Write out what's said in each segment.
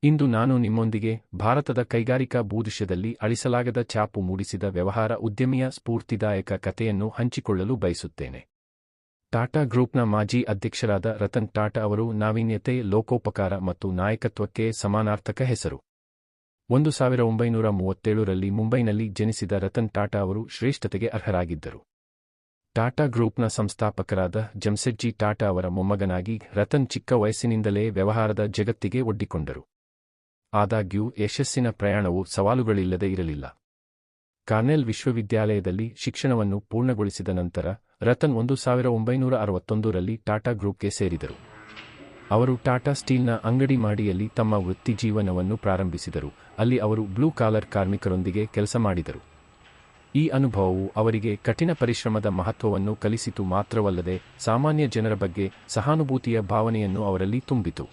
ಇಂದು ನಾನು ನಿಮ್ಮೊಂದಿಗೆ ಭಾರತದ ಕೈಗಾರಿಕಾ ಭೂದೃಶ್ಯದಲ್ಲಿ ಅಳಿಸಲಾಗದ ಛಾಪು ಮೂಡಿಸಿದ ವ್ಯವಹಾರ ಉದ್ಯಮಿಯ ಸ್ಫೂರ್ತಿದಾಯಕ ಕಥೆಯನ್ನು ಹಂಚಿಕೊಳ್ಳಲು ಬಯಸುತ್ತೇನೆ. ಟಾಟಾ ಗ್ರೂಪ್ನ ಮಾಜಿ ಅಧ್ಯಕ್ಷರಾದ ರತನ್ ಟಾಟಾ ಅವರು ನಾವೀನ್ಯತೆ, ಲೋಕೋಪಕಾರ ಮತ್ತು ನಾಯಕತ್ವಕ್ಕೆ ಸಮಾನಾರ್ಥಕ ಹೆಸರು. 1937ರಲ್ಲಿ ಮುಂಬೈನಲ್ಲಿ ಜನಿಸಿದ ರತನ್ ಟಾಟಾ ಅವರು ಶ್ರೇಷ್ಠತೆಗೆ ಅರ್ಹರಾಗಿದ್ದರು. ಟಾಟಾ ಗ್ರೂಪ್ನ ಸಂಸ್ಥಾಪಕರಾದ ಜಮ್ಸೆಡ್ಜಿ ಟಾಟಾ ಅವರ ಮೊಮ್ಮಗನಾಗಿ ರತನ್ ಚಿಕ್ಕ ವಯಸ್ಸಿನಿಂದಲೇ ವ್ಯವಹಾರದ ಜಗತ್ತಿಗೆ ಒಡ್ಡಿಕೊಂಡರು. ಆದಾಗ್ಯೂ ಯಶಸ್ಸಿನ ಪ್ರಯಾಣವು ಸವಾಲುಗಳಿಲ್ಲದೆ ಇರಲಿಲ್ಲ. ಕಾರ್ನೆಲ್ ವಿಶ್ವವಿದ್ಯಾಲಯದಲ್ಲಿ ಶಿಕ್ಷಣವನ್ನು ಪೂರ್ಣಗೊಳಿಸಿದ ನಂತರ ರತನ್ 1961ರಲ್ಲಿ ಟಾಟಾ ಗ್ರೂಪ್ಗೆ ಸೇರಿದರು. ಅವರು ಟಾಟಾ ಸ್ಟೀಲ್ನ ಅಂಗಡಿ ಮಾಡಿಯಲ್ಲಿ ತಮ್ಮ ವೃತ್ತಿಜೀವನವನ್ನು ಪ್ರಾರಂಭಿಸಿದರು, ಅಲ್ಲಿ ಅವರು ಬ್ಲೂ ಕಾಲರ್ ಕಾರ್ಮಿಕರೊಂದಿಗೆ ಕೆಲಸ ಮಾಡಿದರು. ಈ ಅನುಭವವು ಅವರಿಗೆ ಕಠಿಣ ಪರಿಶ್ರಮದ ಮಹತ್ವವನ್ನು ಕಲಿಸಿತು ಮಾತ್ರವಲ್ಲದೆ ಸಾಮಾನ್ಯ ಜನರ ಬಗ್ಗೆ ಸಹಾನುಭೂತಿಯ ಭಾವನೆಯನ್ನು ಅವರಲ್ಲಿ ತುಂಬಿತು.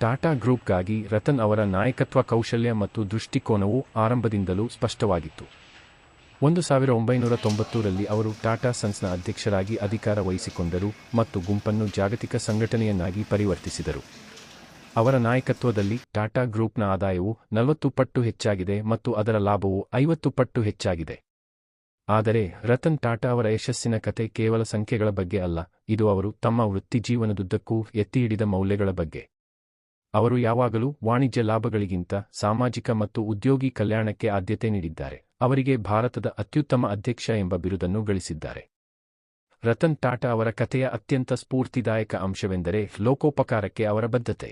ಟಾಟಾ ಗ್ರೂಪ್ಗಾಗಿ ರತನ್ ಅವರ ನಾಯಕತ್ವ ಕೌಶಲ್ಯ ಮತ್ತು ದೃಷ್ಟಿಕೋನವು ಆರಂಭದಿಂದಲೂ ಸ್ಪಷ್ಟವಾಗಿತ್ತು. 1990ರಲ್ಲಿ ಅವರು ಟಾಟಾ ಸನ್ಸ್ನ ಅಧ್ಯಕ್ಷರಾಗಿ ಅಧಿಕಾರ ವಹಿಸಿಕೊಂಡರು ಮತ್ತು ಗುಂಪನ್ನು ಜಾಗತಿಕ ಸಂಘಟನೆಯನ್ನಾಗಿ ಪರಿವರ್ತಿಸಿದರು. ಅವರ ನಾಯಕತ್ವದಲ್ಲಿ ಟಾಟಾ ಗ್ರೂಪ್ನ ಆದಾಯವು 40 ಪಟ್ಟು ಹೆಚ್ಚಾಗಿದೆ ಮತ್ತು ಅದರ ಲಾಭವು 50 ಪಟ್ಟು ಹೆಚ್ಚಾಗಿದೆ. ಆದರೆ ರತನ್ ಟಾಟಾ ಅವರ ಯಶಸ್ಸಿನ ಕತೆ ಕೇವಲ ಸಂಖ್ಯೆಗಳ ಬಗ್ಗೆ ಅಲ್ಲ, ಇದು ಅವರು ತಮ್ಮ ವೃತ್ತಿಜೀವನದುದ್ದಕ್ಕೂ ಎತ್ತಿಹಿಡಿದ ಮೌಲ್ಯಗಳ ಬಗ್ಗೆ. ಅವರು ಯಾವಾಗಲೂ ವಾಣಿಜ್ಯ ಲಾಭಗಳಿಗಿಂತ ಸಾಮಾಜಿಕ ಮತ್ತು ಉದ್ಯೋಗಿ ಕಲ್ಯಾಣಕ್ಕೆ ಆದ್ಯತೆ ನೀಡಿದ್ದಾರೆ. ಅವರಿಗೆ ಭಾರತದ ಅತ್ಯುತ್ತಮ ಅಧ್ಯಕ್ಷ ಎಂಬ ಬಿರುದನ್ನು ಗಳಿಸಿದ್ದಾರೆ. ರತನ್ ಟಾಟಾ ಅವರ ಕಥೆಯ ಅತ್ಯಂತ ಸ್ಫೂರ್ತಿದಾಯಕ ಅಂಶವೆಂದರೆ ಲೋಕೋಪಕಾರಕ್ಕೆ ಅವರ ಬದ್ಧತೆ.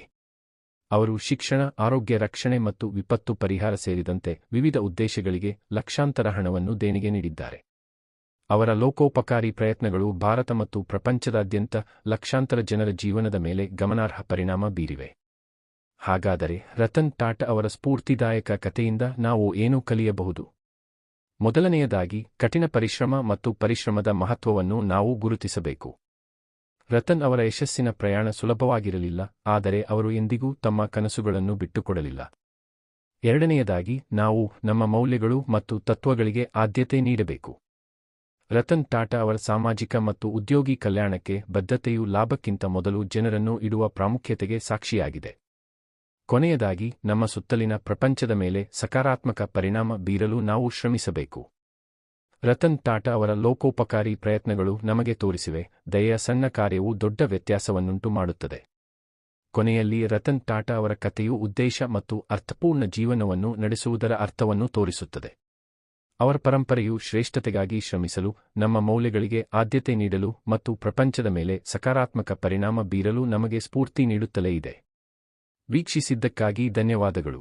ಅವರು ಶಿಕ್ಷಣ, ಆರೋಗ್ಯ ರಕ್ಷಣೆ ಮತ್ತು ವಿಪತ್ತು ಪರಿಹಾರ ಸೇರಿದಂತೆ ವಿವಿಧ ಉದ್ದೇಶಗಳಿಗೆ ಲಕ್ಷಾಂತರ ಹಣವನ್ನು ದೇಣಿಗೆ ನೀಡಿದ್ದಾರೆ. ಅವರ ಲೋಕೋಪಕಾರಿ ಪ್ರಯತ್ನಗಳು ಭಾರತ ಮತ್ತು ಪ್ರಪಂಚದಾದ್ಯಂತ ಲಕ್ಷಾಂತರ ಜನರ ಜೀವನದ ಮೇಲೆ ಗಮನಾರ್ಹ ಪರಿಣಾಮ ಬೀರಿವೆ. ಹಾಗಾದರೆ ರತನ್ ಟಾಟಾ ಅವರ ಸ್ಫೂರ್ತಿದಾಯಕ ಕಥೆಯಿಂದ ನಾವು ಏನು ಕಲಿಯಬಹುದು? ಮೊದಲನೆಯದಾಗಿ, ಕಠಿಣ ಪರಿಶ್ರಮ ಮತ್ತು ಪರಿಶ್ರಮದ ಮಹತ್ವವನ್ನು ನಾವು ಗುರುತಿಸಬೇಕು. ರತನ್ ಅವರ ಯಶಸ್ಸಿನ ಪ್ರಯಾಣ ಸುಲಭವಾಗಿರಲಿಲ್ಲ, ಆದರೆ ಅವರು ಎಂದಿಗೂ ತಮ್ಮ ಕನಸುಗಳನ್ನು ಬಿಟ್ಟುಕೊಡಲಿಲ್ಲ. ಎರಡನೆಯದಾಗಿ, ನಾವು ನಮ್ಮ ಮೌಲ್ಯಗಳು ಮತ್ತು ತತ್ವಗಳಿಗೆ ಆದ್ಯತೆ ನೀಡಬೇಕು. ರತನ್ ಟಾಟಾ ಅವರ ಸಾಮಾಜಿಕ ಮತ್ತು ಉದ್ಯೋಗಿ ಕಲ್ಯಾಣಕ್ಕೆ ಬದ್ಧತೆಯು ಲಾಭಕ್ಕಿಂತ ಮೊದಲು ಜನರನ್ನು ಇಡುವ ಪ್ರಾಮುಖ್ಯತೆಗೆ ಸಾಕ್ಷಿಯಾಗಿದೆ. ಕೊನೆಯದಾಗಿ, ನಮ್ಮ ಸುತ್ತಲಿನ ಪ್ರಪಂಚದ ಮೇಲೆ ಸಕಾರಾತ್ಮಕ ಪರಿಣಾಮ ಬೀರಲು ನಾವು ಶ್ರಮಿಸಬೇಕು. ರತನ್ ಟಾಟಾ ಅವರ ಲೋಕೋಪಕಾರಿ ಪ್ರಯತ್ನಗಳು ನಮಗೆ ತೋರಿಸಿವೆ, ದಯೆಯ ಸಣ್ಣ ಕಾರ್ಯವು ದೊಡ್ಡ ವ್ಯತ್ಯಾಸವನ್ನುಂಟು ಮಾಡುತ್ತದೆ. ಕೊನೆಯಲ್ಲಿ ರತನ್ ಟಾಟಾ ಅವರ ಕಥೆಯು ಉದ್ದೇಶ ಮತ್ತು ಅರ್ಥಪೂರ್ಣ ಜೀವನವನ್ನು ನಡೆಸುವುದರ ಅರ್ಥವನ್ನು ತೋರಿಸುತ್ತದೆ. ಅವರ ಪರಂಪರೆಯು ಶ್ರೇಷ್ಠತೆಗಾಗಿ ಶ್ರಮಿಸಲು, ನಮ್ಮ ಮೌಲ್ಯಗಳಿಗೆ ಆದ್ಯತೆ ನೀಡಲು ಮತ್ತು ಪ್ರಪಂಚದ ಮೇಲೆ ಸಕಾರಾತ್ಮಕ ಪರಿಣಾಮ ಬೀರಲು ನಮಗೆ ಸ್ಫೂರ್ತಿ ನೀಡುತ್ತಲೇ ಇದೆ. ವೀಕ್ಷಿಸಿದ್ದಕ್ಕಾಗಿ ಧನ್ಯವಾದಗಳು.